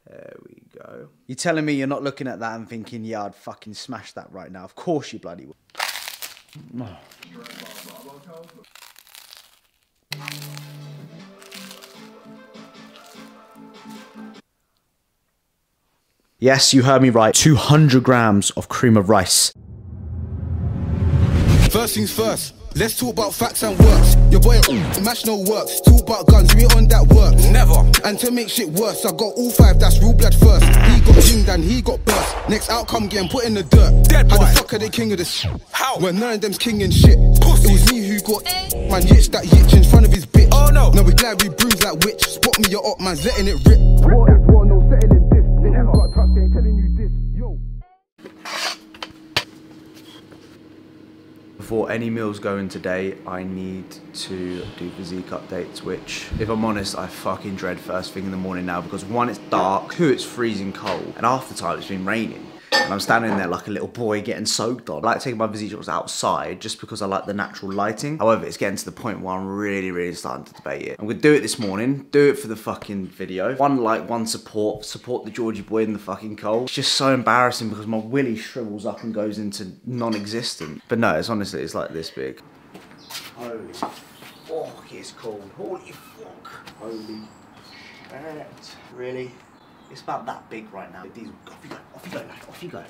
There we go. You're telling me you're not looking at that and thinking, yeah, I'd fucking smash that right now. Of course you bloody will. Yes, you heard me right. 200 grams of cream of rice. First things first, let's talk about facts and works. Your boy match no works. Talk about guns, we on that work. Never. And to make shit worse, I got all 5, that's real blood first. He got jinged and he got burst. Next outcome getting put in the dirt. Dead boy. How the fuck are they king of this? How? When none of them's king and shit. Pussies. It was me who got man yitch that yitch in front of his bitch. Oh no. Now we glad we bruised like witch. Spot me your up man's letting it rip. War is war, no settling this. They never got touched, they ain't telling you this. Yo. Before any meals go in today, I need to do physique updates, which, if I'm honest, I fucking dread first thing in the morning now because 1, it's dark, 2, it's freezing cold, and half the time it's been raining. And I'm standing there like a little boy getting soaked on. I like taking my physique shots outside just because I like the natural lighting. However, it's getting to the point where I'm really starting to debate it. I'm gonna do it this morning, do it for the fucking video. 1 like, 1 support the Georgie boy in the fucking cold. It's just so embarrassing because my willy shrivels up and goes into non-existent. But no, it's honestly, it's like this big. Holy fuck, it's cold. Holy fuck. Holy shit. Really? It's about that big right now. These, off you go, off you go, lad, off you go.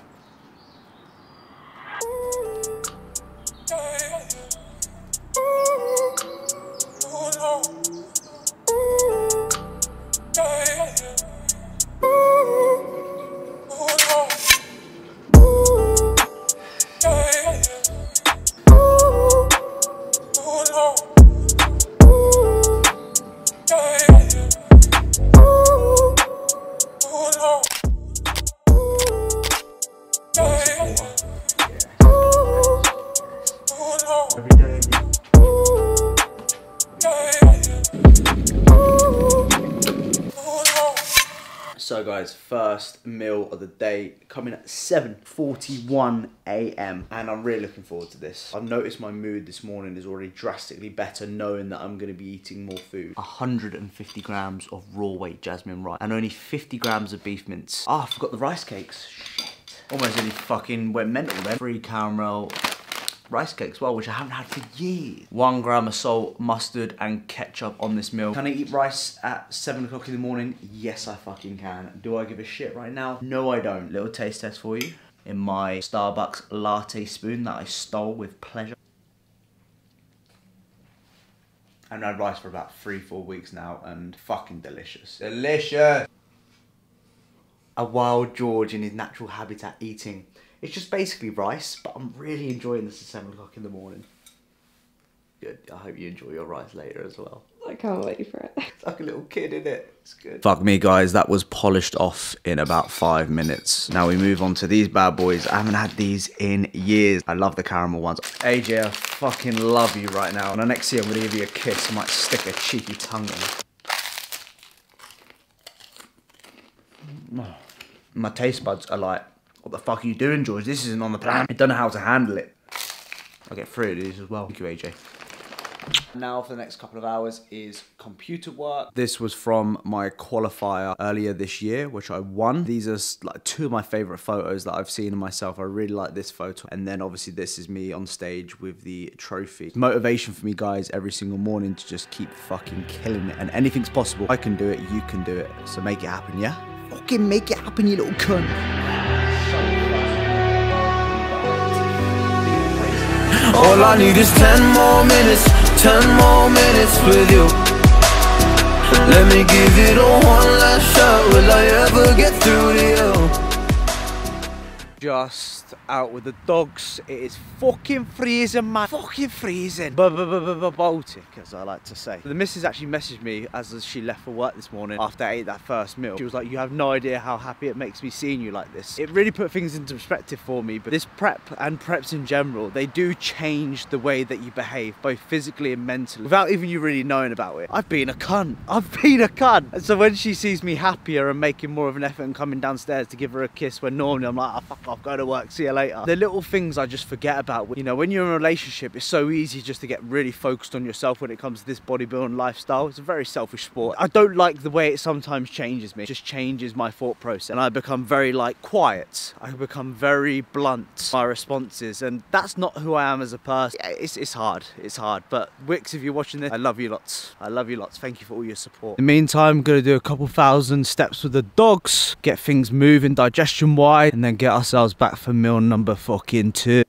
So guys, first meal of the day coming at 7:41 AM and I'm really looking forward to this. I've noticed my mood this morning is already drastically better knowing that I'm going to be eating more food. 150 grams of raw weight jasmine rice and only 50 grams of beef mince. Ah, I forgot the rice cakes. Shit. Almost nearly fucking went mental then. 3 caramel rice cakes, well, which I haven't had for years. 1 gram of salt, mustard, and ketchup on this meal. Can I eat rice at 7 o'clock in the morning? Yes, I fucking can. Do I give a shit right now? No, I don't. Little taste test for you. In my Starbucks latte spoon that I stole with pleasure. I haven't had rice for about 3-4 weeks now, and fucking delicious. Delicious! A wild George in his natural habitat eating. It's just basically rice, but I'm really enjoying this at 7 o'clock in the morning. Good. I hope you enjoy your rice later as well. I can't wait for it. It's like a little kid, isn't it? It's good. Fuck me, guys. That was polished off in about 5 minutes. Now we move on to these bad boys. I haven't had these in years. I love the caramel ones. AJ, I fucking love you right now. And the next year I'm going to give you a kiss. I might stick a cheeky tongue in. My taste buds are like, what the fuck are you doing, George? This isn't on the plan. I don't know how to handle it. I'll get 3 of these as well. Thank you, AJ. Now for the next couple of hours is computer work. This was from my qualifier earlier this year, which I won. These are like 2 of my favorite photos that I've seen of myself. I really like this photo. And then obviously this is me on stage with the trophy. Motivation for me, guys, every single morning to just keep fucking killing it. And anything's possible. I can do it, you can do it. So make it happen, yeah? Fucking make it happen, you little cunt. All I need is 10 more minutes, 10 more minutes with you. Let me give it a 1 last shot. Will I ever get through to you? Just out with the dogs. It is fucking freezing, man. Fucking freezing. Baltic, as I like to say. The missus actually messaged me as she left for work this morning after I ate that first meal. She was like, you have no idea how happy it makes me seeing you like this. It really put things into perspective for me, but this prep and preps in general, they do change the way that you behave, both physically and mentally, without even you really knowing about it. I've been a cunt. I've been a cunt. And so when she sees me happier and making more of an effort and coming downstairs to give her a kiss when normally I'm like, oh, fuck off, go to work, see see you later. The little things I just forget about. You know, when you're in a relationship, it's so easy just to get really focused on yourself when it comes to this bodybuilding lifestyle. It's a very selfish sport. I don't like the way it sometimes changes me. It just changes my thought process. And I become very like quiet. I become very blunt, my responses. And that's not who I am as a person. Yeah, it's hard. It's hard. But Wix, if you're watching this, I love you lots. I love you lots. Thank you for all your support. In the meantime, I'm going to do a couple thousand steps with the dogs, get things moving digestion wise, and then get ourselves back for meal number fucking 2.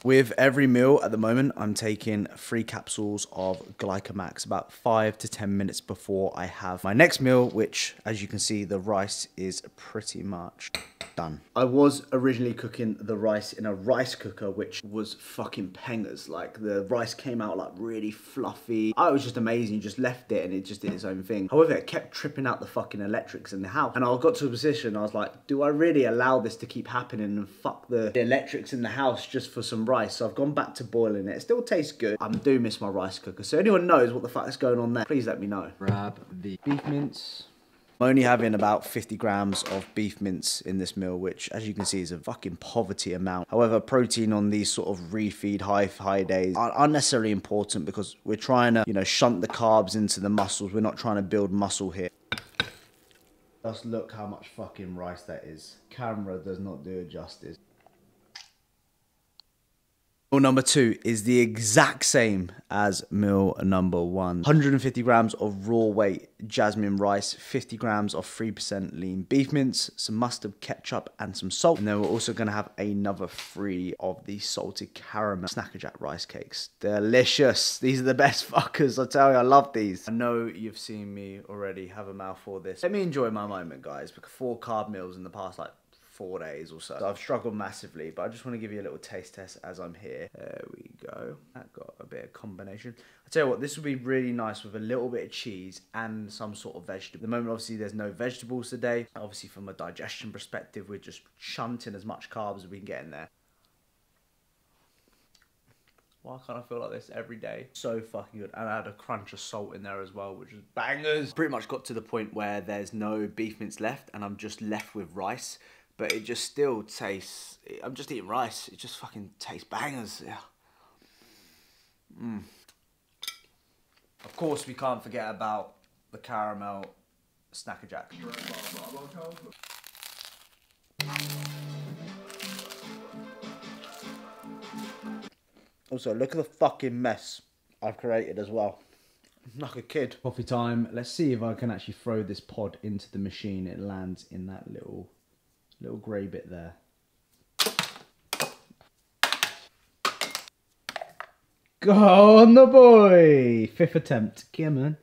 With every meal at the moment, I'm taking 3 capsules of Glycomax about 5 to 10 minutes before I have my next meal, which, as you can see, the rice is pretty much done. I was originally cooking the rice in a rice cooker, which was fucking pengers. Like, the rice came out like really fluffy. Oh, it was just amazing. You just left it and it just did its own thing. However, it kept tripping out the fucking electrics in the house. And I got to a position, I was like, do I really allow this to keep happening and fuck the electrics in the house just for some rice? So I've gone back to boiling it. It still tastes good. I do miss my rice cooker. So anyone knows what the fuck is going on there, please let me know. Grab the beef mince. I'm only having about 50 grams of beef mince in this meal, which, as you can see, is a fucking poverty amount. However, protein on these sort of refeed high days are unnecessarily important because we're trying to, you know, shunt the carbs into the muscles. We're not trying to build muscle here. Just look how much fucking rice that is. Camera does not do it justice. Meal number 2 is the exact same as meal number 1. 150 grams of raw weight jasmine rice, 50 grams of 3% lean beef mince, some mustard, ketchup, and some salt. And then we're also going to have another 3 of the salted caramel Snackerjack rice cakes. Delicious. These are the best fuckers. I tell you, I love these. I know you've seen me already have a mouthful of this. Let me enjoy my moment, guys, because 4 carb meals in the past, like, 4 days or so. I've struggled massively, but I just want to give you a little taste test as I'm here. There we go. That got a bit of combination. I tell you what, this would be really nice with a little bit of cheese and some sort of vegetable. At the moment, obviously, there's no vegetables today. Obviously, from a digestion perspective, we're just shunting as much carbs as we can get in there. Why can't I feel like this every day? So fucking good. And I had a crunch of salt in there as well, which is bangers. Pretty much got to the point where there's no beef mince left and I'm just left with rice. But it just still tastes, I'm just eating rice. It just fucking tastes bangers, yeah. Of course, we can't forget about the caramel Snackerjack. Also, look at the fucking mess I've created as well. Like a kid. Coffee time. Let's see if I can actually throw this pod into the machine. It lands in that little grey bit there. Go on the boy! 5th attempt. Come on.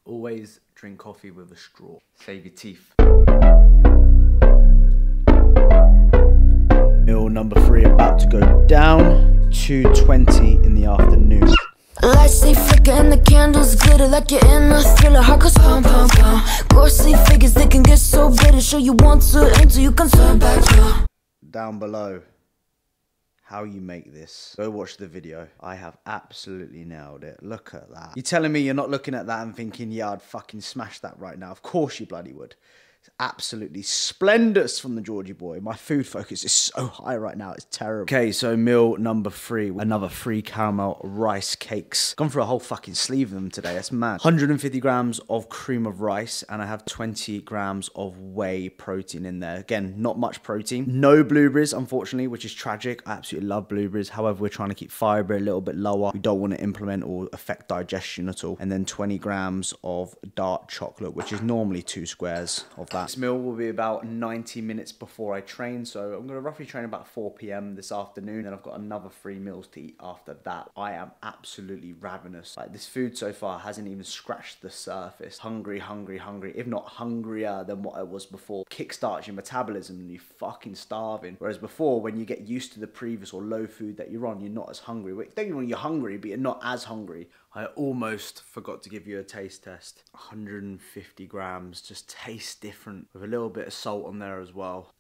Always drink coffee with a straw. Save your teeth. Meal number 3 about to go down. 2:20 in the afternoon. Lights they flicker and the candles glitter like you're in a thriller. Heart goes pound, pound, pound. Ghostly figures, they can get so bitter. Show you want to enter, you can turn back now. Down below, how you make this. Go watch the video. I have absolutely nailed it. Look at that. You're telling me you're not looking at that and thinking, yeah, I'd fucking smash that right now. Of course you bloody would. It's absolutely splendid from the Georgie boy. My food focus is so high right now, it's terrible. Okay, so meal number 3, another 3 caramel rice cakes. Gone through a whole fucking sleeve of them today, that's mad. 150 grams of cream of rice, and I have 20 grams of whey protein in there. Again, not much protein. No blueberries, unfortunately, which is tragic. I absolutely love blueberries. However, we're trying to keep fiber a little bit lower. We don't want to implement or affect digestion at all. And then 20 grams of dark chocolate, which is normally 2 squares of that. This meal will be about 90 minutes before I train, so I'm going to roughly train about 4 p.m. this afternoon, and I've got another 3 meals to eat after that. I am absolutely ravenous. Like, this food so far hasn't even scratched the surface. Hungry, hungry, hungry, if not hungrier than what I was before. Kickstarts your metabolism and you're fucking starving. Whereas before, when you get used to the previous or low food that you're on, you're not as hungry. Don't get me wrong, you're hungry, but you're not as hungry. I almost forgot to give you a taste test. 150 grams, just tastes different with a little bit of salt on there as well.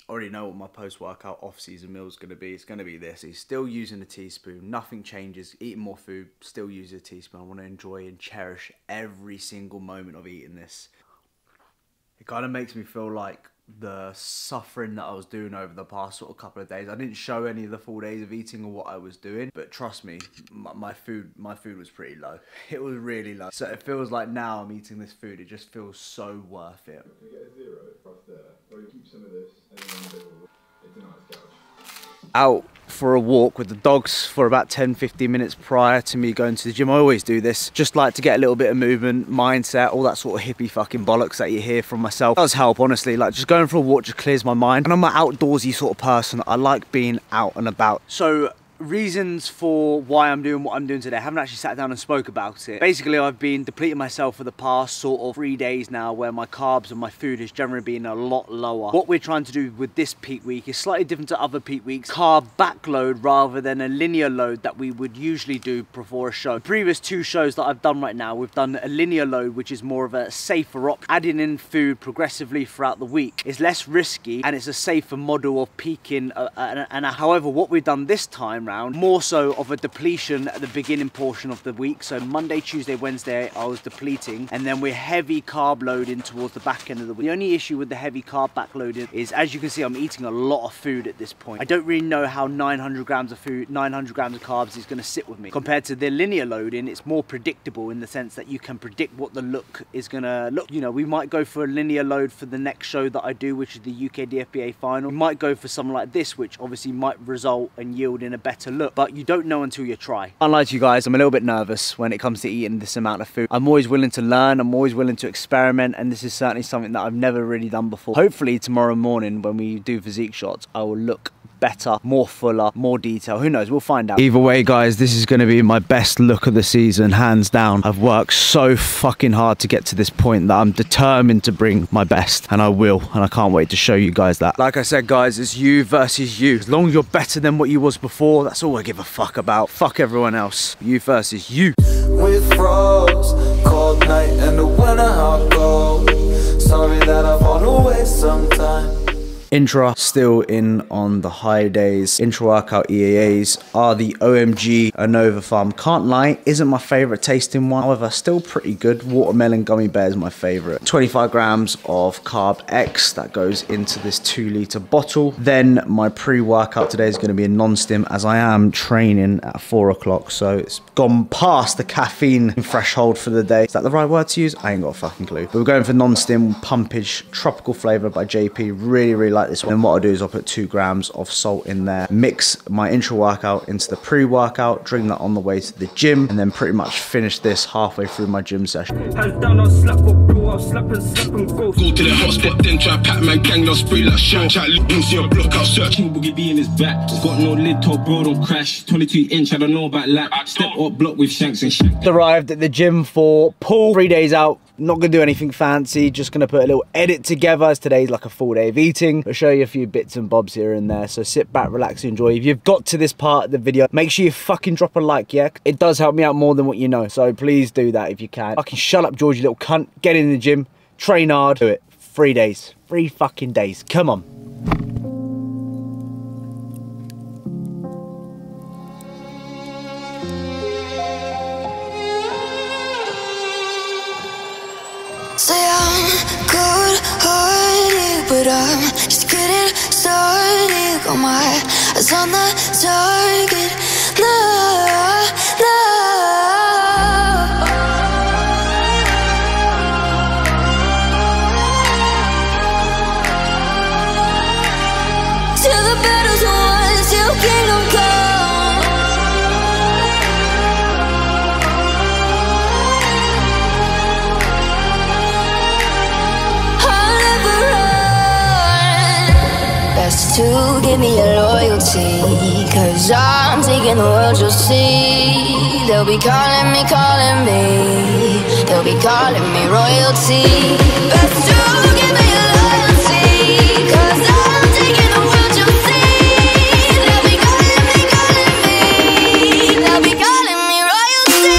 already know what my post-workout off-season meal is going to be. It's going to be this. He's still using a teaspoon. Nothing changes. Eating more food, still use a teaspoon. I want to enjoy and cherish every single moment of eating this. It kind of makes me feel like the suffering that I was doing over the past sort of couple of days. I didn't show any of the full days of eating or what I was doing, but trust me, my food was pretty low. It was really low. So it feels like now I'm eating this food, it just feels so worth it. If we get a 0 across there, or you keep some of this and then it's a nice couch. Out for a walk with the dogs for about 10-15 minutes prior to me going to the gym. I always do this, just like to get a little bit of movement, mindset, all that sort of hippie fucking bollocks that you hear from myself. It does help, honestly. Like, just going for a walk just clears my mind. And I'm an outdoorsy sort of person. I like being out and about. So reasons for why I'm doing what I'm doing today. I haven't actually sat down and spoke about it. Basically, I've been depleting myself for the past sort of 3 days now, where my carbs and my food has generally been a lot lower. What we're trying to do with this peak week is slightly different to other peak weeks. Carb backload rather than a linear load that we would usually do before a show. The previous 2 shows that I've done right now, we've done a linear load, which is more of a safer option. Adding in food progressively throughout the week is less risky and it's a safer model of peaking. However, what we've done this time round, more so of a depletion at the beginning portion of the week. So Monday, Tuesday, Wednesday, I was depleting, and then we're heavy carb loading towards the back end of the week. The only issue with the heavy carb backloading is, as you can see, I'm eating a lot of food at this point. I don't really know how 900 grams of food, 900 grams of carbs is going to sit with me. Compared to the linear loading, it's more predictable in the sense that you can predict what the look is going to look. You know, we might go for a linear load for the next show that I do, which is the UK DFBA final. We might go for something like this, which obviously might result and yield in a better look, but you don't know until you try. Unlike you guys, I'm a little bit nervous when it comes to eating this amount of food. I'm always willing to learn, I'm always willing to experiment, and this is certainly something that I've never really done before. Hopefully tomorrow morning when we do physique shots, I will look better, more fuller, more detail. Who knows? We'll find out. Either way, guys, this is going to be my best look of the season, hands down. I've worked so fucking hard to get to this point that I'm determined to bring my best, and I will, and I can't wait to show you guys that. Like I said, guys, it's you versus you. As long as you're better than what you was before, that's all I give a fuck about. Fuck everyone else. You versus you. With froze, cold night and the winter hot cold. Sorry that I've gone away sometime. Intra still in on the high days. Intra workout EAAs are the OMG Anova Farm. Can't lie, isn't my favorite tasting one. However, still pretty good. Watermelon gummy bear is my favorite. 25 grams of Carb X that goes into this 2-litre bottle. Then my pre-workout today is going to be a non-stim, as I am training at 4 o'clock. So it's gone past the caffeine threshold for the day. Is that the right word to use? I ain't got a fucking clue. But we're going for non-stim pumpage tropical flavour by JP. Really like this one. And what I'll do is I'll put 2 grams of salt in there, mix my intra workout into the pre-workout, drink that on the way to the gym, and then pretty much finish this halfway through my gym session. Hands down, I'll slap or blow, I'll slap and go. Go to the hotspot, then try Pac-Man gang, they'll spray like shot. Chat, see your block out, searching boogie B in his back. Got no lid, top bro, don't crash. 22-inch, I don't know about lap. Step up, block with shanks and shit. Arrived at the gym for pool. 3 days out. Not gonna do anything fancy, just gonna put a little edit together, as today's like a full day of eating. I'll show you a few bits and bobs here and there, so sit back, relax, enjoy. If you've got to this part of the video, make sure you fucking drop a like, yeah? It does help me out more than what you know, so please do that if you can. Fucking shut up, George, you little cunt. Get in the gym, train hard, do it. 3 days, 3 fucking days, come on. Say I'm good-hearted, but I'm just getting started. Got my eyes on the target. No. Till the battle's won, till kingdom come. To give me your loyalty, cause I'm taking the world, you'll see. They'll be calling me, they'll be calling me royalty. Best to give me your loyalty, cause I'm taking the world, you'll see. They'll be calling me, they'll be calling me royalty.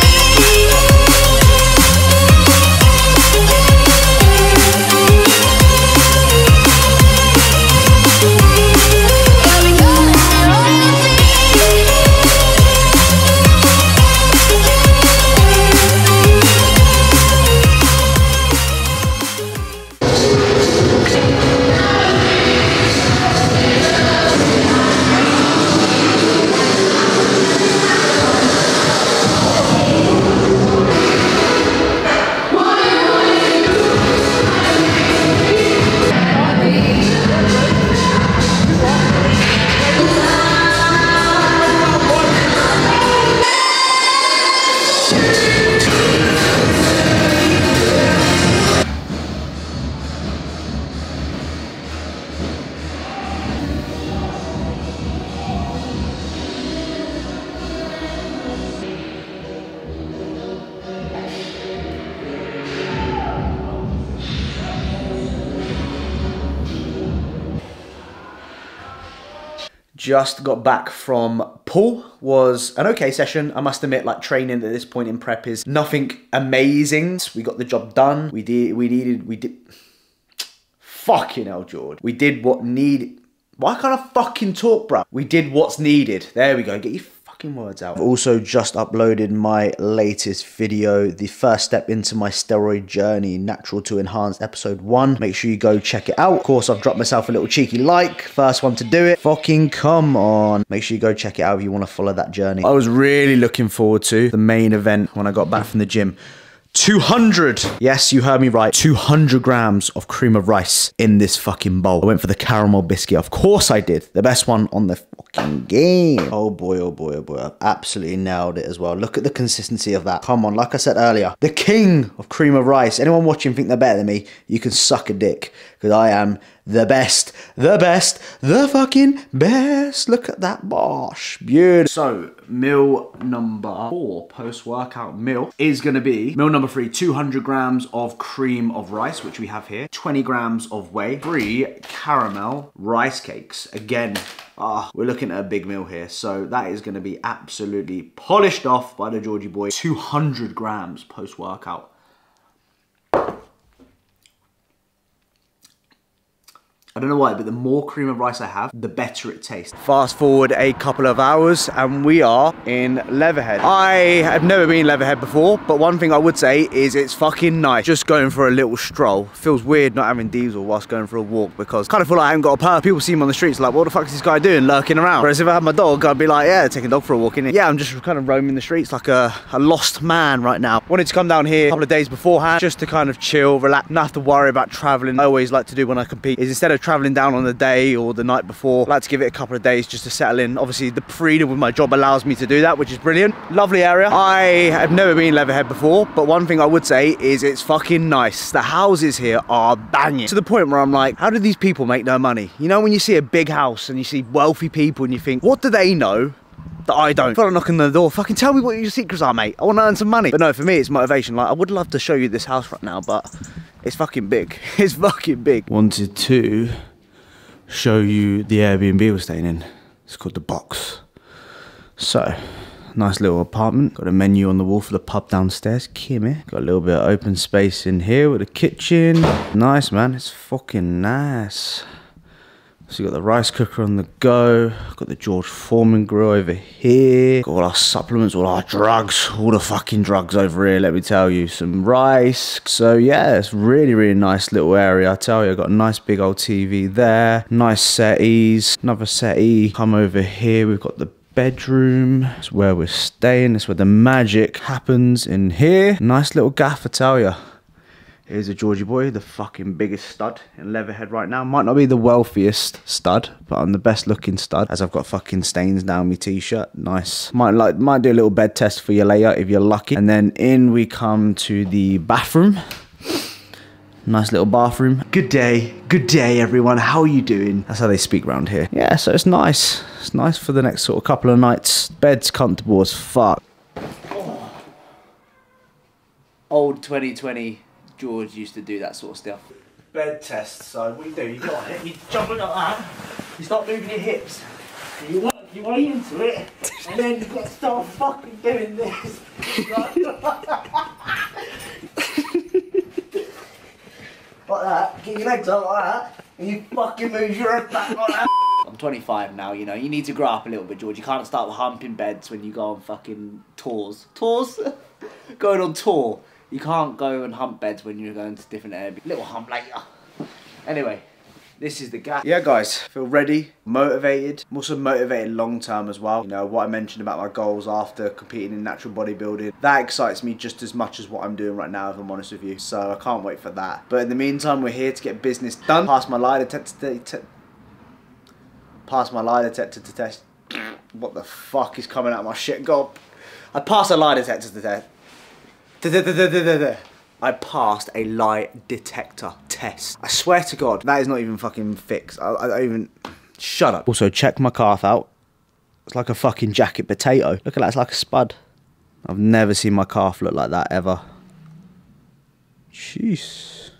just got back from pool. Was an okay session. I must admit, like, training at this point in prep is nothing amazing. We got the job done. We did. Fucking hell, George. We did what needed. Why can't I fucking talk, bro? We did what's needed. There we go. Get your fucking words out. I've also just uploaded my latest video, the first step into my steroid journey, natural to enhanced, episode 1. Make sure you go check it out. Of course, I've dropped myself a little cheeky like. First one to do it. Fucking come on. Make sure you go check it out if you want to follow that journey. I was really looking forward to the main event when I got back from the gym. 200, yes, you heard me right, 200 grams of cream of rice in this fucking bowl. I went for the caramel biscuit, of course I did. The best one on the fucking game. Oh boy, oh boy, oh boy, I've absolutely nailed it as well. Look at the consistency of that. Come on, like I said earlier, the king of cream of rice. Anyone watching think they're better than me, you can suck a dick, because I am the best, the fucking best. Look at that bosh. Beautiful. So, meal number 4, post-workout meal, is going to be meal number 3, 200 grams of cream of rice, which we have here, 20 grams of whey, 3 caramel rice cakes. Again, we're looking at a big meal here. So that is going to be absolutely polished off by the Georgie boy. 200 grams post-workout. I don't know why, but the more cream of rice I have, the better it tastes. Fast forward a couple of hours and we are in Leatherhead. I have never been in Leatherhead before, but one thing I would say is it's fucking nice. Just going for a little stroll. Feels weird not having diesel whilst going for a walk, because I kind of feel like I haven't got a purpose. People see me on the streets like, what the fuck is this guy doing lurking around? Whereas if I had my dog, I'd be like, yeah, taking a dog for a walk, innit? Yeah, I'm just kind of roaming the streets like a lost man right now. Wanted to come down here a couple of days beforehand just to kind of chill, relax, not have to worry about traveling. I always like to do when I compete is instead of traveling down on the day or the night before, I like to give it a couple of days just to settle in. Obviously the freedom with my job allows me to do that, which is brilliant. Lovely area. I have never been in Leatherhead before, but one thing I would say is it's fucking nice. The houses here are banging to the point where I'm like, how do these people make no money? You know, when you see a big house and you see wealthy people and you think, what do they know that I don't? I feel like knocking on the door, fucking tell me what your secrets are, mate. I want to earn some money. But no, for me it's motivation. Like, I would love to show you this house right now, but it's fucking big. It's fucking big. Wanted to show you the Airbnb we're staying in. It's called The Box. So, nice little apartment. Got a menu on the wall for the pub downstairs. Kimmy. Got a little bit of open space in here with a kitchen. Nice, man. It's fucking nice. So you got the rice cooker on the go. Got the George Foreman grill over here. Got all our supplements, all our drugs, all the fucking drugs over here, let me tell you. Some rice. So yeah, it's really, really nice little area. I tell you, I got a nice big old TV there. Nice settees. Another settee. Come over here, we've got the bedroom. It's where we're staying. It's where the magic happens in here. Nice little gaff, I tell you. Here's a Georgie boy, the fucking biggest stud in Leatherhead right now. Might not be the wealthiest stud, but I'm the best looking stud, as I've got fucking stains down my t-shirt. Nice. Might do a little bed test for you later if you're lucky. And then in we come to the bathroom. Nice little bathroom. Good day everyone, how are you doing? That's how they speak around here. Yeah, so it's nice. It's nice for the next sort of couple of nights. Bed's comfortable as fuck. Oh. Old 2020 George used to do that sort of stuff. Bed test, so what do? You go on it, you jump like that, you start moving your hips, and you work your way into it, and then you've got to start fucking doing this. Like that, get your legs up like that, and you fucking move your head back like that. I'm 25 now, you know, you need to grow up a little bit, George. You can't start humping beds when you go on fucking tours. Tours? Going on tour. You can't go and hump beds when you're going to different areas. Little hump later. Anyway, this is the gap. Yeah, guys, feel ready, motivated. I'm also motivated long term as well. You know, what I mentioned about my goals after competing in natural bodybuilding, that excites me just as much as what I'm doing right now, if I'm honest with you. So I can't wait for that. But in the meantime, we're here to get business done. Pass my lie detector test. What the fuck is coming out of my shit gob? I passed a lie detector test. I passed a lie detector test. I swear to God, that is not even fucking fixed. I don't even... Shut up. Also, check my calf out. It's like a fucking jacket potato. Look at that, it's like a spud. I've never seen my calf look like that, ever. Jeez.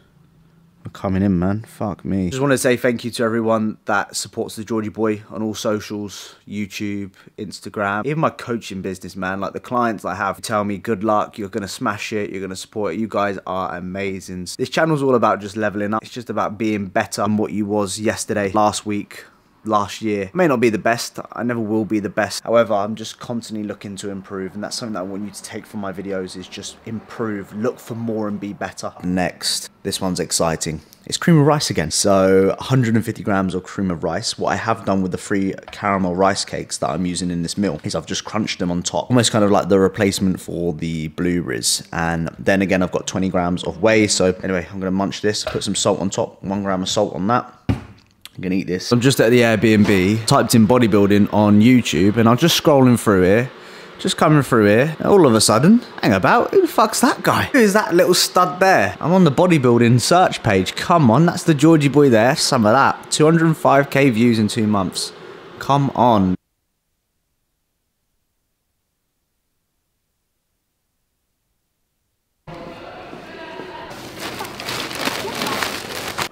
are coming in, man. Fuck me. Just want to say thank you to everyone that supports the Georgie Boy on all socials, YouTube, Instagram, even my coaching business, man. Like the clients I have tell me good luck, you're going to smash it, you're going to support it. You guys are amazing. This channel's all about just leveling up. It's just about being better than what you was yesterday, last week, last year. I may not be the best, I never will be the best. However, I'm just constantly looking to improve, and that's something that I want you to take from my videos, is just improve, look for more and be better. Next, this one's exciting. It's cream of rice again. So 150 grams of cream of rice. What I have done with the free caramel rice cakes that I'm using in this meal is I've just crunched them on top, almost kind of like the replacement for the blueberries. And then again, I've got 20 grams of whey. So anyway, I'm gonna munch this, put some salt on top, 1 gram of salt on that. I'm gonna eat this. I'm just at the Airbnb, typed in bodybuilding on YouTube, and I'm just scrolling through here, just coming through here, and all of a sudden, hang about, who the fuck's that guy? Who is that little stud there? I'm on the bodybuilding search page. Come on, that's the Georgie Boy there. Some of that. 205k views in 2 months. Come on.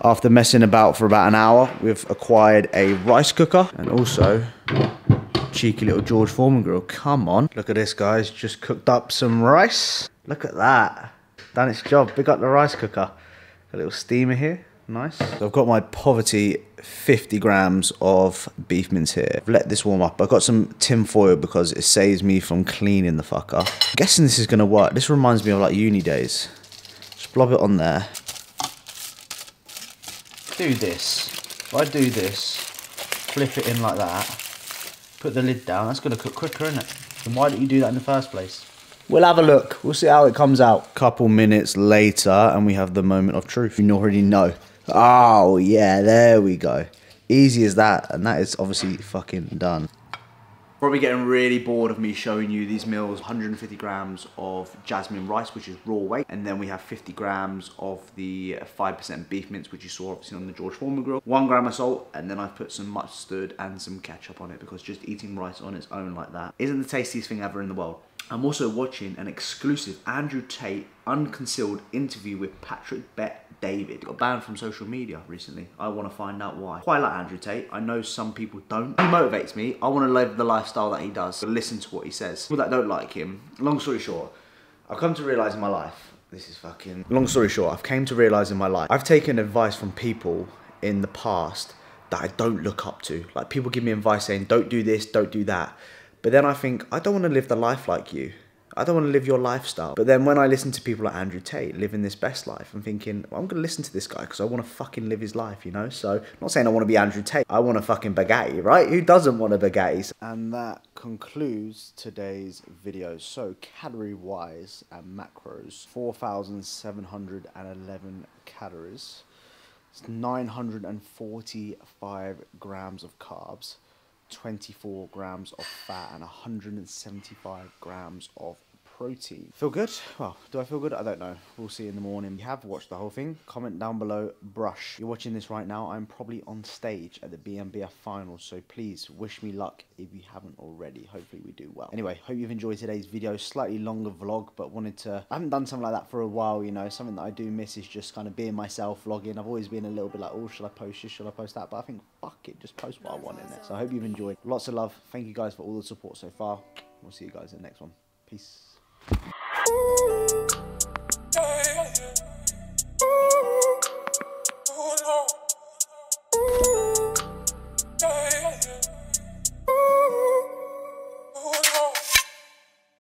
After messing about for about an hour, we've acquired a rice cooker and also cheeky little George Foreman grill. Come on. Look at this, guys. Just cooked up some rice. Look at that. Done its job. Big up the rice cooker. A little steamer here. Nice. So I've got my poverty 50 grams of beef mince here. I've let this warm up. I've got some tin foil because it saves me from cleaning the fucker. I'm guessing this is going to work. This reminds me of like uni days. Just blob it on there. Do this. If I do this, flip it in like that, put the lid down, that's going to cook quicker, isn't it? Then why didn't you do that in the first place? We'll have a look. We'll see how it comes out. Couple minutes later, and we have the moment of truth. You already know. Oh, yeah, there we go. Easy as that, and that is obviously fucking done. Probably getting really bored of me showing you these meals. 150 grams of jasmine rice, which is raw weight. And then we have 50 grams of the 5% beef mince, which you saw obviously on the George Foreman grill. 1 gram of salt, and then I've put some mustard and some ketchup on it, because just eating rice on its own like that isn't the tastiest thing ever in the world. I'm also watching an exclusive Andrew Tate unconcealed interview with Patrick Bet David. Got banned from social media recently. I want to find out why. Quite like Andrew Tate. I know some people don't. He motivates me. I want to live the lifestyle that he does. So listen to what he says. People that don't like him, long story short, I've come to realise in my life, long story short, I've came to realise in my life, I've taken advice from people in the past that I don't look up to. Like people give me advice saying, don't do this, don't do that. But then I think, I don't want to live the life like you. I don't want to live your lifestyle. But then when I listen to people like Andrew Tate living this best life, I'm thinking, well, I'm going to listen to this guy because I want to fucking live his life, you know? So I'm not saying I want to be Andrew Tate. I want a fucking Bugatti, right? Who doesn't want a Bugatti? And that concludes today's video. So calorie-wise and macros, 4,711 calories. It's 945 grams of carbs. 24 grams of fat and 175 grams of protein. Feel good? Well, do I feel good? I don't know. We'll see in the morning. If you have watched the whole thing, comment down below, brush. You're watching this right now. I'm probably on stage at the BNBF Finals, so please wish me luck if you haven't already. Hopefully we do well. Anyway, hope you've enjoyed today's video. Slightly longer vlog, but I haven't done something like that for a while, you know. Something that I do miss is just kind of being myself, vlogging. I've always been a little bit like, oh, should I post this, should I post that? But I think, fuck it, just post what I want in it. So I hope you've enjoyed. Lots of love. Thank you guys for all the support so far. We'll see you guys in the next one. Peace.